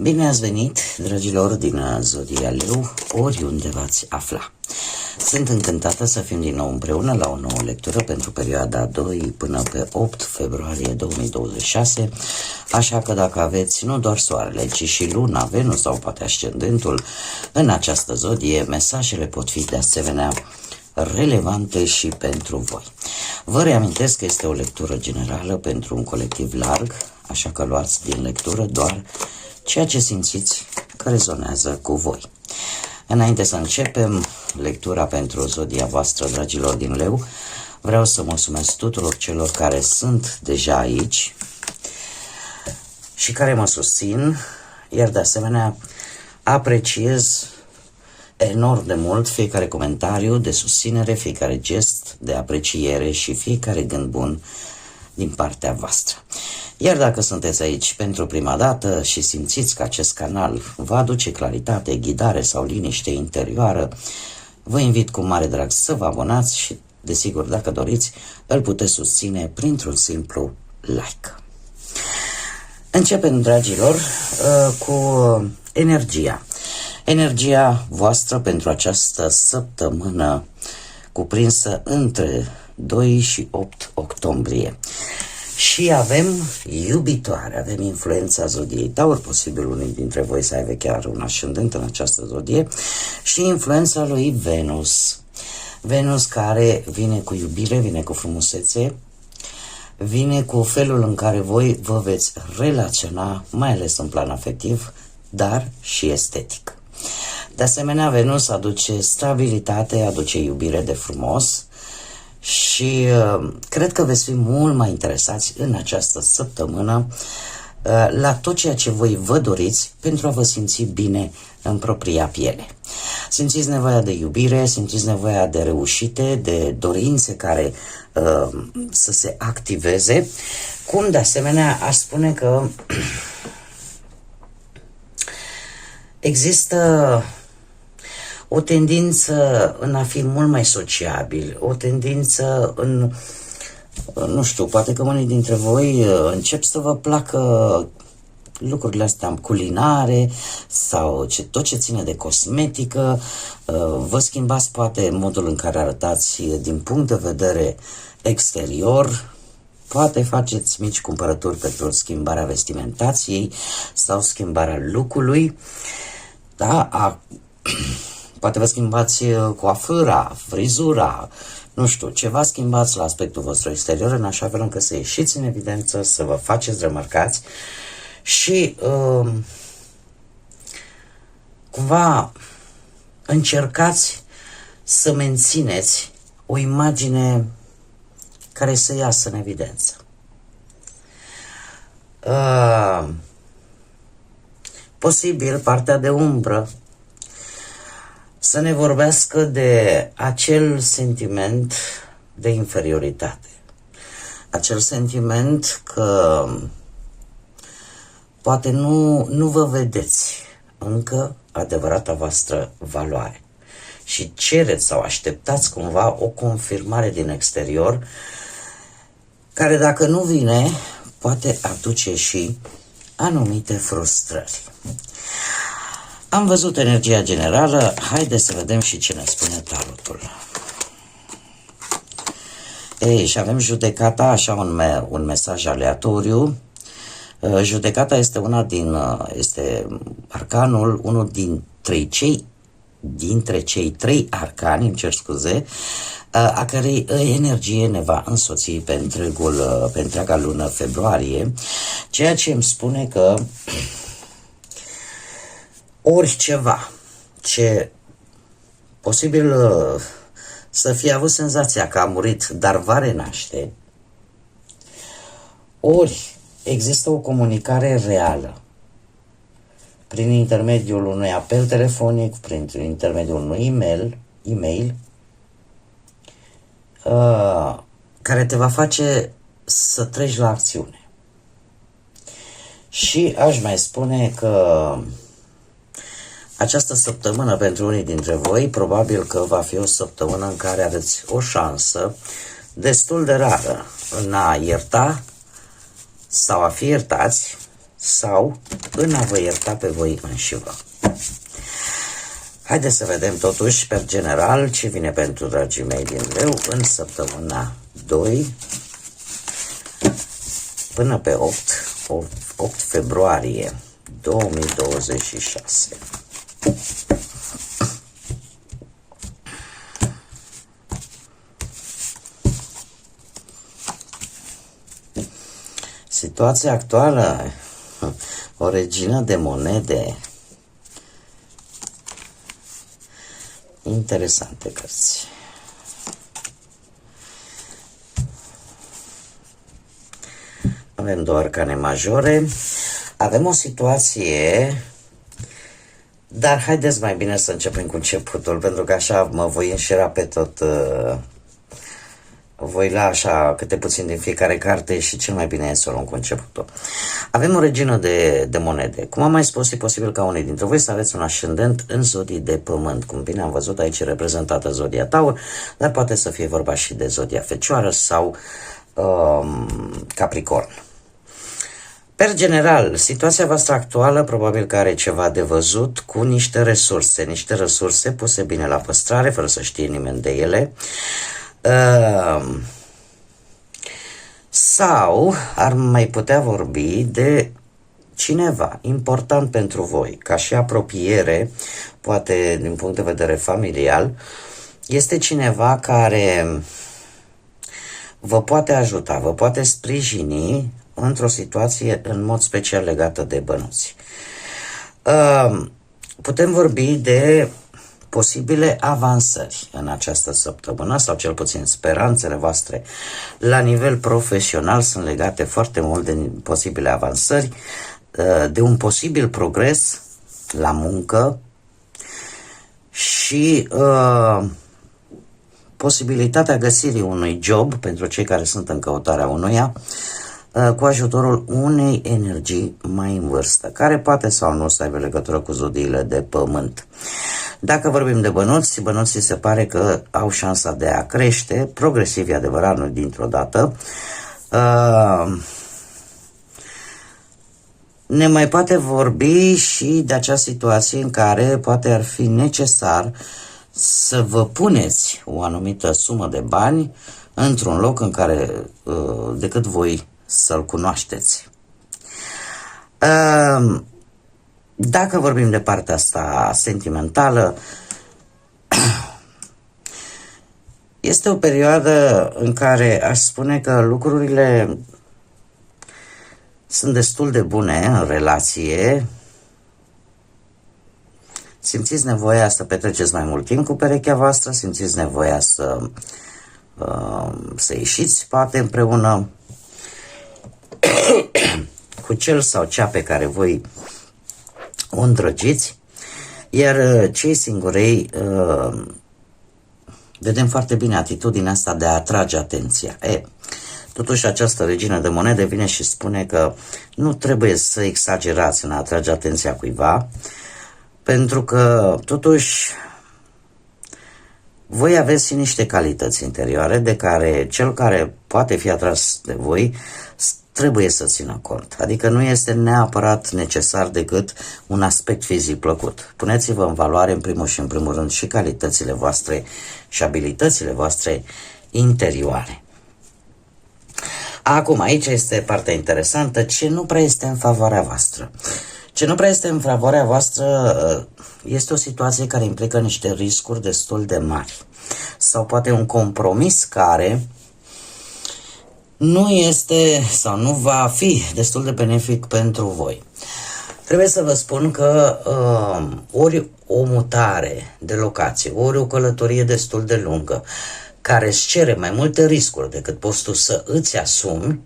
Bine ați venit, dragilor din Zodia Leu, oriunde v-ați afla. Sunt încântată să fim din nou împreună la o nouă lectură pentru perioada 2 până pe 8 februarie 2026, așa că dacă aveți nu doar soarele, ci și luna, Venus sau poate ascendentul în această zodie, mesajele pot fi de asemenea relevante și pentru voi. Vă reamintesc că este o lectură generală pentru un colectiv larg, așa că luați din lectură doar ceea ce simțiți că rezonează cu voi. Înainte să începem lectura pentru zodia voastră, dragilor din Leu, vreau să mulțumesc tuturor celor care sunt deja aici și care mă susțin, iar de asemenea apreciez enorm de mult fiecare comentariu de susținere, fiecare gest de apreciere și fiecare gând bun din partea voastră. Iar dacă sunteți aici pentru prima dată și simțiți că acest canal vă aduce claritate, ghidare sau liniște interioară, vă invit cu mare drag să vă abonați și, desigur, dacă doriți, îl puteți susține printr-un simplu like. Începem, dragilor, cu energia. Energia voastră pentru această săptămână cuprinsă între 2 și 8 octombrie. Și avem iubitoare, avem influența zodiei Taur, posibil unii dintre voi să aibă chiar un ascendent în această zodie, și influența lui Venus. Venus care vine cu iubire, vine cu frumusețe, vine cu felul în care voi vă veți relaționa, mai ales în plan afectiv, dar și estetic. De asemenea, Venus aduce stabilitate, aduce iubire de frumos și cred că veți fi mult mai interesați în această săptămână la tot ceea ce voi vă doriți pentru a vă simți bine în propria piele. Simțiți nevoia de iubire, simțiți nevoia de reușite, de dorințe care să se activeze, cum de asemenea aș spune că există o tendință în a fi mult mai sociabil, o tendință în, nu știu, poate că unii dintre voi încep să vă placă lucrurile astea culinare sau tot ce ține de cosmetică, vă schimbați poate modul în care arătați din punct de vedere exterior, poate faceți mici cumpărături pentru schimbarea vestimentației sau schimbarea look-ului, da? Poate vă schimbați coafura, frizura, nu știu, ceva schimbați la aspectul vostru exterior în așa fel încât să ieșiți în evidență, să vă faceți remarcați și cumva încercați să mențineți o imagine care să iasă în evidență. Posibil partea de umbră să ne vorbească de acel sentiment de inferioritate. Acel sentiment că poate nu vă vedeți încă adevărata voastră valoare și cereți sau așteptați cumva o confirmare din exterior care, dacă nu vine, poate aduce și anumite frustrări. Am văzut energia generală, haideți să vedem și ce ne spune tarotul. Ei, și avem judecata, așa un mesaj aleatoriu. Judecata este este arcanul, unul dintre cei 3 arcani, îmi cer scuze, a cărei energie ne va însoți pe întreaga lună februarie, ceea ce îmi spune că oriceva ce posibil să fie avut senzația că a murit, dar va renaște, ori există o comunicare reală prin intermediul unui apel telefonic, prin intermediul unui e-mail, care te va face să treci la acțiune. Și aș mai spune că această săptămână pentru unii dintre voi probabil că va fi o săptămână în care aveți o șansă destul de rară în a ierta sau a fi iertați sau în a vă ierta pe voi înșivă. Haideți să vedem totuși, pe general, ce vine pentru dragii mei din leu în săptămâna 2 până pe 8 februarie 2026. Situația actuală, o regină de monede. Interesante cărți. Avem două arcane majore. Avem o situație, dar haideți mai bine să începem cu începutul, pentru că așa mă voi înșira pe tot. Voi lua așa câte puțin din fiecare carte și cel mai bine e să o luăm cu începutul. Avem o regină de monede. Cum am mai spus, e posibil ca unii dintre voi să aveți un ascendent în zodii de pământ. Cum bine am văzut, aici e reprezentată zodia Taur, dar poate să fie vorba și de zodia Fecioară sau Capricorn. Per general, situația voastră actuală probabil că are ceva de văzut cu niște resurse puse bine la păstrare, fără să știe nimeni de ele. Sau ar mai putea vorbi de cineva important pentru voi, ca și apropiere, poate din punct de vedere familial, este cineva care vă poate ajuta, vă poate sprijini într-o situație în mod special legată de bănuți. Putem vorbi de posibile avansări în această săptămână, sau cel puțin speranțele voastre la nivel profesional sunt legate foarte mult de posibile avansări, de un posibil progres la muncă și posibilitatea găsirii unui job pentru cei care sunt în căutarea unuia, cu ajutorul unei energii mai în vârstă, care poate sau nu să aibă legătură cu zodiile de pământ. Dacă vorbim de bănuții se pare că au șansa de a crește, progresiv, e adevărat, nu dintr-o dată. Ne mai poate vorbi și de acea situație în care poate ar fi necesar să vă puneți o anumită sumă de bani într-un loc în care decât voi să-l cunoașteți. Dacă vorbim de partea asta sentimentală, este o perioadă în care aș spune că lucrurile sunt destul de bune în relație. Simțiți nevoia să petreceți mai mult timp cu perechea voastră, simțiți nevoia să ieșiți poate împreună cu cel sau cea pe care voi o îndrăgiți, iar cei singurei vedem foarte bine atitudinea asta de a atrage atenția. Totuși această regină de monede vine și spune că nu trebuie să exagerați în a atrage atenția cuiva, pentru că totuși voi aveți și niște calități interioare de care cel care poate fi atras de voi trebuie să țină cont. Adică nu este neapărat necesar decât un aspect fizic plăcut. Puneți-vă în valoare în primul și în primul rând și calitățile voastre și abilitățile voastre interioare. Acum, aici este partea interesantă, ce nu prea este în favoarea voastră. Ce nu prea este în favoarea voastră este o situație care implică niște riscuri destul de mari. Sau poate un compromis care nu este sau nu va fi destul de benefic pentru voi. Trebuie să vă spun că ori o mutare de locație, ori o călătorie destul de lungă, care îți cere mai multe riscuri decât poți tu să îți asumi,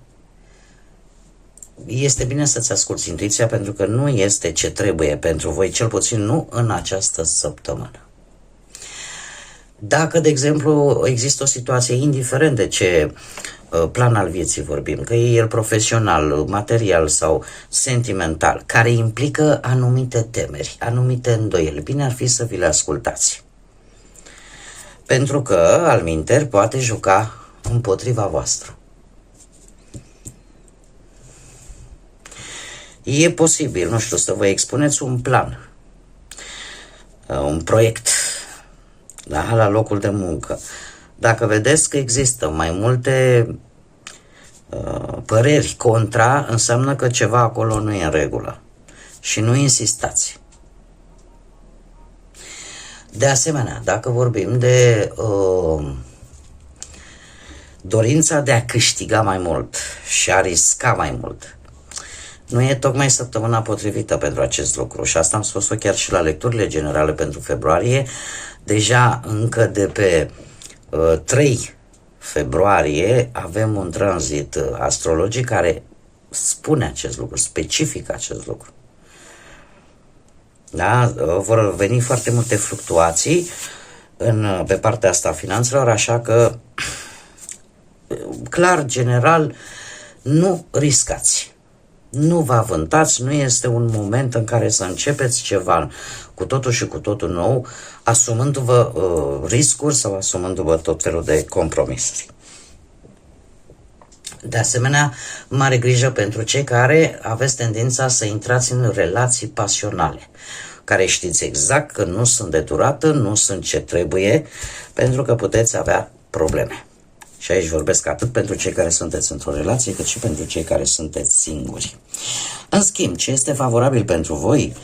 este bine să-ți asculți intuiția, pentru că nu este ce trebuie pentru voi, cel puțin nu în această săptămână. Dacă, de exemplu, există o situație, indiferent de ce plan al vieții vorbim, că e el profesional, material sau sentimental, care implică anumite temeri, anumite îndoieli, bine ar fi să vi le ascultați. Pentru că, alminteri, poate juca împotriva voastră. E posibil, nu știu, să vă expuneți un plan, un proiect, da, la locul de muncă. Dacă vedeți că există mai multe păreri contra, înseamnă că ceva acolo nu e în regulă și nu insistați. De asemenea, dacă vorbim de dorința de a câștiga mai mult și a risca mai mult, nu e tocmai săptămâna potrivită pentru acest lucru și asta am spus-o chiar și la lecturile generale pentru februarie. Deja încă de pe 3 februarie avem un tranzit astrologic care spune acest lucru, specifică acest lucru. Da? Vor veni foarte multe fluctuații pe partea asta a finanțelor, așa că clar, general, nu riscați. Nu vă avântați, nu este un moment în care să începeți ceva cu totul și cu totul nou, asumându-vă riscuri sau asumându-vă tot felul de compromisuri. De asemenea, mare grijă pentru cei care aveți tendința să intrați în relații pasionale, care știți exact că nu sunt de durată, nu sunt ce trebuie, pentru că puteți avea probleme. Și aici vorbesc atât pentru cei care sunteți într-o relație, cât și pentru cei care sunteți singuri. În schimb, ce este favorabil pentru voi?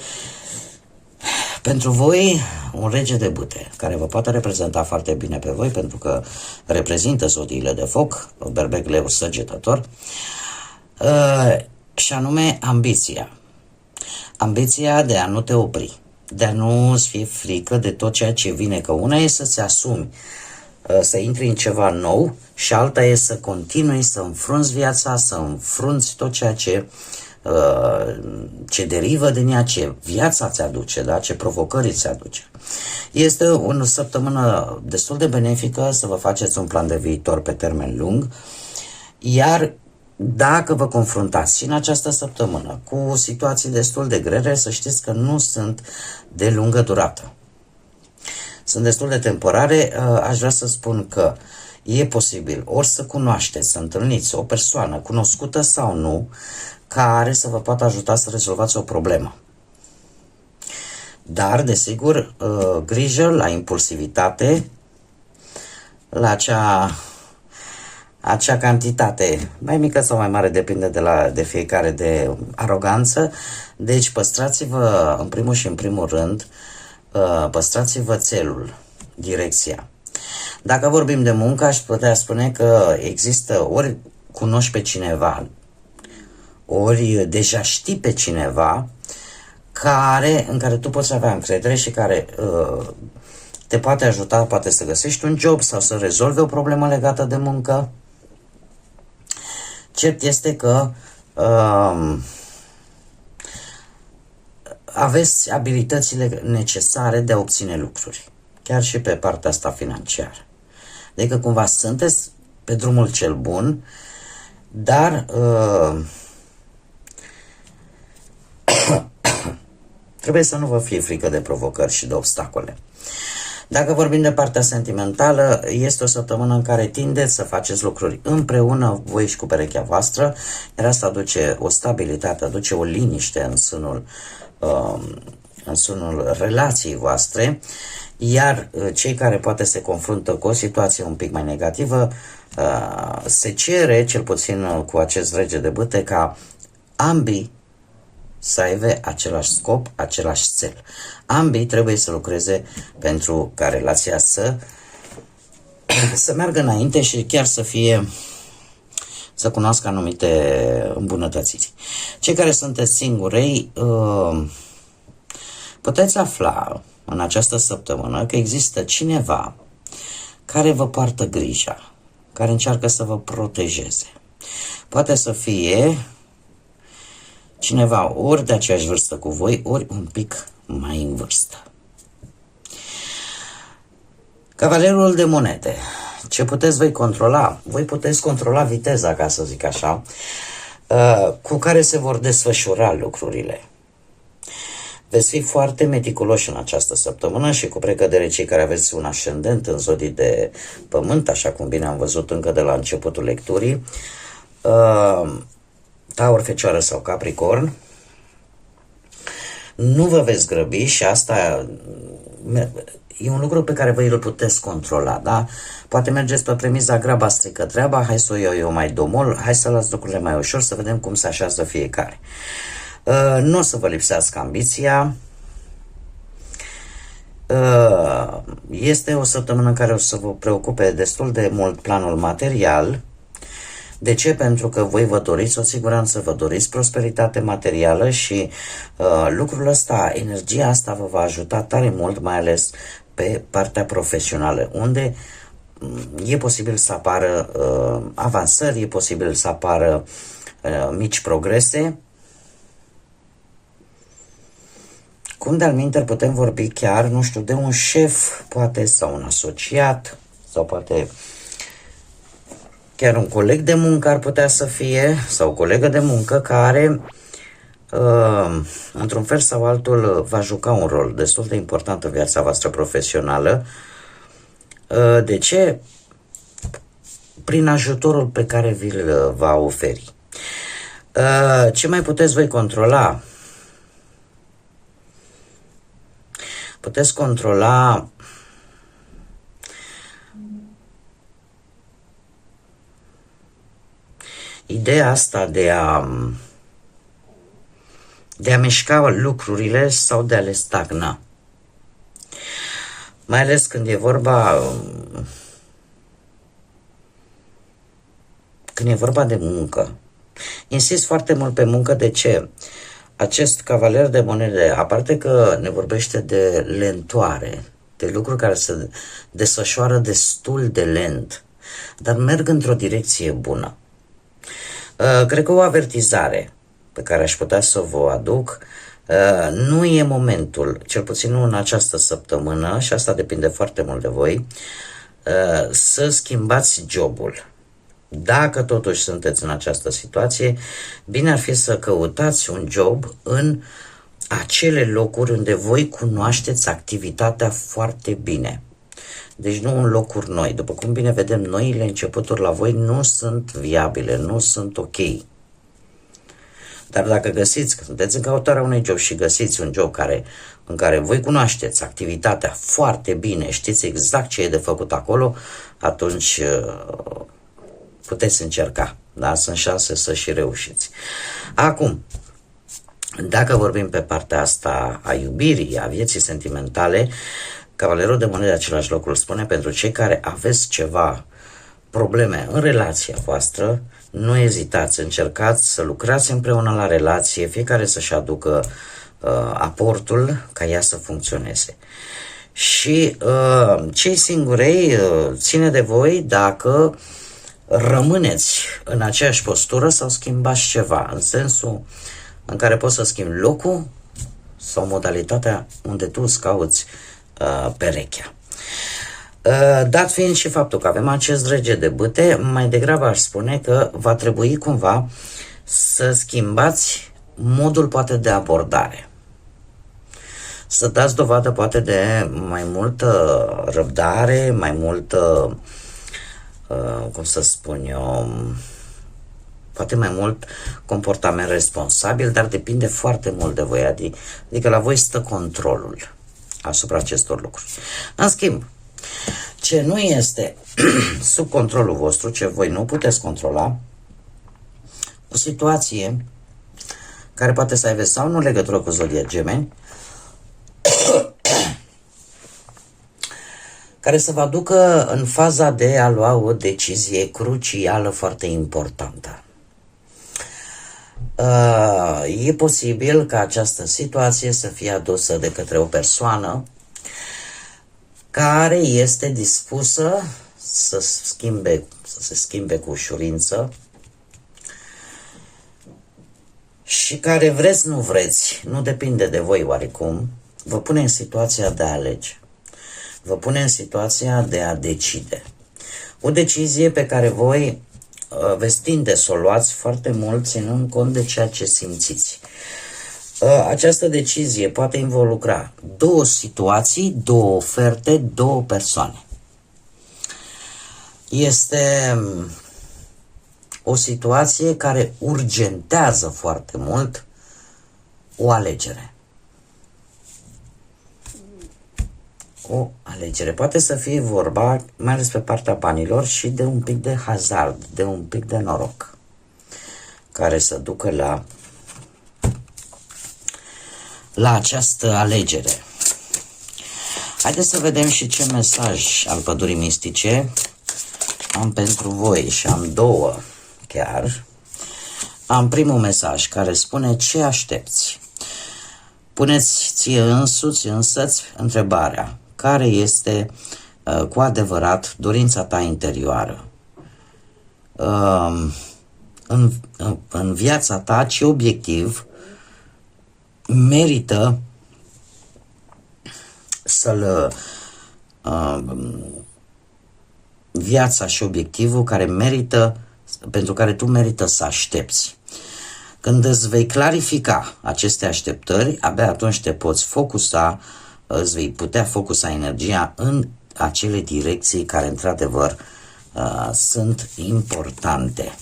Pentru voi, un rege de bâte, care vă poate reprezenta foarte bine pe voi, pentru că reprezintă zodiile de foc, berbec, leu, săgetător, și anume ambiția. Ambiția de a nu te opri, de a nu îți fie frică de tot ceea ce vine, că una e să-ți asumi, să intri în ceva nou și alta e să continui să înfrunți viața, să înfrunți tot ceea ce derivă din ea, ce viața ți aduce, da? Ce provocări ți aduce. Este o săptămână destul de benefică să vă faceți un plan de viitor pe termen lung, iar dacă vă confruntați și în această săptămână cu situații destul de grele, să știți că nu sunt de lungă durată. Sunt destul de temporare. Aș vrea să spun că e posibil ori să cunoașteți, să întâlniți o persoană cunoscută sau nu, care să vă poată ajuta să rezolvați o problemă. Dar, desigur, grijă la impulsivitate, la acea cantitate, mai mică sau mai mare, depinde de fiecare, de aroganță. Deci păstrați-vă, în primul și în primul rând, păstrați-vă țelul, direcția. Dacă vorbim de muncă, aș putea spune că există, ori cunoști pe cineva, ori deja știi pe cineva în care tu poți avea încredere și care te poate ajuta, poate să găsești un job sau să rezolvi o problemă legată de muncă. Cert este că aveți abilitățile necesare de a obține lucruri, chiar și pe partea asta financiară. Adică cumva sunteți pe drumul cel bun, dar trebuie să nu vă fie frică de provocări și de obstacole. Dacă vorbim de partea sentimentală, este o săptămână în care tindeți să faceți lucruri împreună, voi și cu perechea voastră, iar asta aduce o stabilitate, aduce o liniște în sunul relației voastre, iar cei care poate se confruntă cu o situație un pic mai negativă, se cere, cel puțin cu acest rege de bâte, ca ambii să aibă același scop, același cel. Ambii trebuie să lucreze pentru ca relația să meargă înainte și chiar să cunoască anumite îmbunătățiri. Cei care sunteți singurei, puteți afla în această săptămână că există cineva care vă poartă grija, care încearcă să vă protejeze. Poate să fie cineva ori de aceeași vârstă cu voi, ori un pic mai în vârstă. Cavalerul de monede. Ce puteți voi controla? Voi puteți controla viteza, ca să zic așa, cu care se vor desfășura lucrurile. Veți fi foarte meticuloși în această săptămână și cu precădere cei care aveți un ascendent în zodii de pământ, așa cum bine am văzut încă de la începutul lecturii, Taur, Fecioară sau Capricorn, Nu vă veți grăbi și asta e un lucru pe care voi îl puteți controla, da? Poate mergeți pe premiza graba strică treaba, hai să o iau eu mai domol, hai să las lucrurile mai ușor, să vedem cum se așează fiecare. Nu o să vă lipsească ambiția. Este o săptămână în care o să vă preocupe destul de mult planul material. De ce? Pentru că voi vă doriți o siguranță, vă doriți prosperitate materială și lucrul ăsta, energia asta vă va ajuta tare mult, mai ales pe partea profesională, unde e posibil să apară avansări, e posibil să apară mici progrese. Cum de-al minteri putem vorbi chiar, nu știu, de un șef, poate, sau un asociat, sau poate chiar un coleg de muncă ar putea să fie, sau o colegă de muncă care, într-un fel sau altul, va juca un rol destul de important în viața voastră profesională. De ce? Prin ajutorul pe care vi-l va oferi. Ce mai puteți voi controla? Puteți controla ideea asta de a mișca lucrurile sau de a le stagna. Mai ales când e vorba de muncă. Insist foarte mult pe muncă. De ce? Acest cavaler de monede, aparte că ne vorbește de lentoare, de lucruri care se desfășoară destul de lent, dar merg într-o direcție bună. Cred că o avertizare pe care aș putea să vă aduc, nu e momentul, cel puțin nu în această săptămână, și asta depinde foarte mult de voi, să schimbați jobul. Dacă totuși sunteți în această situație, bine ar fi să căutați un job în acele locuri unde voi cunoașteți activitatea foarte bine. Deci nu în locuri noi. După cum bine vedem, noile începuturi la voi nu sunt viabile, nu sunt ok. Dar dacă găsiți, că sunteți în căutarea unui job și găsiți un job în care voi cunoașteți activitatea foarte bine, știți exact ce e de făcut acolo, atunci puteți încerca. Da? Sunt șanse să și reușiți. Acum, dacă vorbim pe partea asta a iubirii, a vieții sentimentale, Cavalerul de monede același lucru spune: pentru cei care aveți ceva probleme în relația voastră, nu ezitați, încercați să lucrați împreună la relație, fiecare să-și aducă aportul ca ea să funcționeze. Și cei singurei ține de voi dacă rămâneți în aceeași postură sau schimbați ceva, în sensul în care poți să schimbi locul sau modalitatea unde tu îți cauți perechea. Dat fiind și faptul că avem acest rege de bâte, mai degrabă aș spune că va trebui cumva să schimbați modul poate de abordare. Să dați dovadă poate de mai multă răbdare, mai multă, cum să spun eu, poate mai mult comportament responsabil, dar depinde foarte mult de voi, adică la voi stă controlul asupra acestor lucruri. În schimb, ce nu este sub controlul vostru, ce voi nu puteți controla, o situație care poate să aibă sau nu legătură cu zodia Gemeni, care să vă aducă în faza de a lua o decizie crucială foarte importantă. E posibil ca această situație să fie adusă de către o persoană care este dispusă să se schimbe cu ușurință și care, vreți nu vreți, nu depinde de voi oarecum, vă pune în situația de a alege. Vă pune în situația de a decide. O decizie pe care voi veți tinde să o luați foarte mult ținând cont de ceea ce simțiți. Această decizie poate involucra două situații, două oferte, două persoane. Este o situație care urgentează foarte mult o alegere. o alegere. Poate să fie vorba, mai ales pe partea banilor, și de un pic de hazard, de un pic de noroc, care să ducă la această alegere. Haideți să vedem și ce mesaj al pădurii mistice am pentru voi, și am două chiar. Am primul mesaj care spune: ce aștepți? Puneți ție însăți întrebarea: care este cu adevărat dorința ta interioară? În viața ta, ce obiectiv merită să-l viața și obiectivul care merită, pentru care tu merită să aștepți. Când îți vei clarifica aceste așteptări, abia atunci te poți focusa, îți vei putea focusa energia în acele direcții care într-adevăr sunt importante.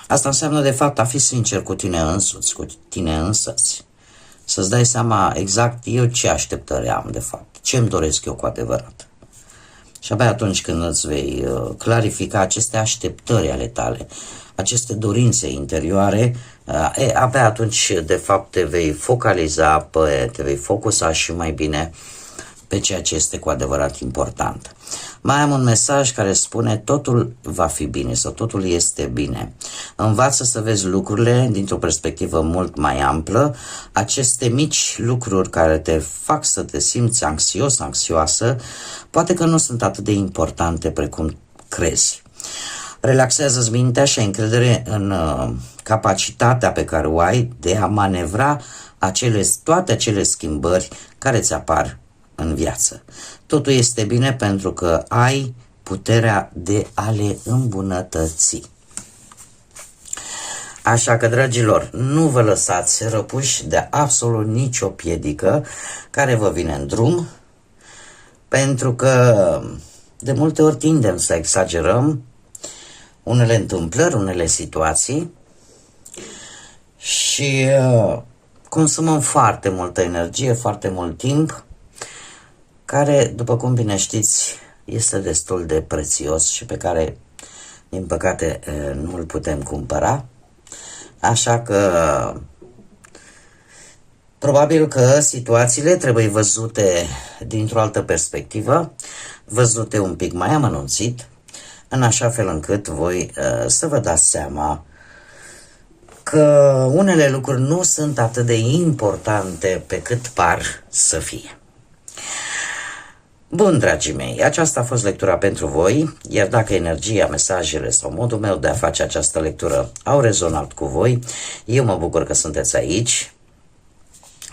Asta înseamnă de fapt a fi sincer cu tine însuți, cu tine însăți. Să-ți dai seama exact eu ce așteptări am de fapt, ce îmi doresc eu cu adevărat. Și abia atunci când îți vei clarifica aceste așteptări ale tale, aceste dorințe interioare, abia atunci de fapt te vei focaliza, te vei focusa și mai bine pe ceea ce este cu adevărat important. Mai am un mesaj care spune: totul va fi bine sau totul este bine. Învață să vezi lucrurile dintr-o perspectivă mult mai amplă. Aceste mici lucruri care te fac să te simți anxios, anxioasă, poate că nu sunt atât de importante precum crezi. Relaxează-ți mintea și ai încredere în capacitatea pe care o ai de a manevra toate acele schimbări care ți apar în viață. Totul este bine pentru că ai puterea de a le îmbunătăți. Așa că, dragilor, nu vă lăsați răpuși de absolut nicio piedică care vă vine în drum, pentru că de multe ori tindem să exagerăm unele întâmplări, unele situații și consumăm foarte multă energie, foarte mult timp, care, după cum bine știți, este destul de prețios și pe care, din păcate, nu îl putem cumpăra. Așa că probabil că situațiile trebuie văzute dintr-o altă perspectivă, văzute un pic mai amănunțit, în așa fel încât voi să vă dați seama că unele lucruri nu sunt atât de importante pe cât par să fie. Bun, dragii mei, aceasta a fost lectura pentru voi, iar dacă energia, mesajele sau modul meu de a face această lectură au rezonat cu voi, eu mă bucur că sunteți aici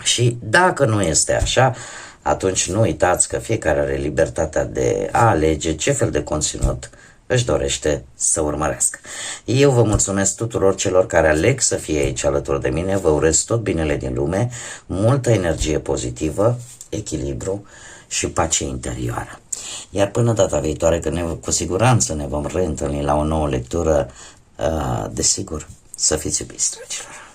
și dacă nu este așa, atunci nu uitați că fiecare are libertatea de a alege ce fel de conținut își dorește să urmărească. Eu vă mulțumesc tuturor celor care aleg să fie aici alături de mine, vă urez tot binele din lume, multă energie pozitivă, echilibru și pace interioară. Iar până data viitoare, că cu siguranță ne vom reîntâlni la o nouă lectură, desigur, să fiți iubiți, dragilor.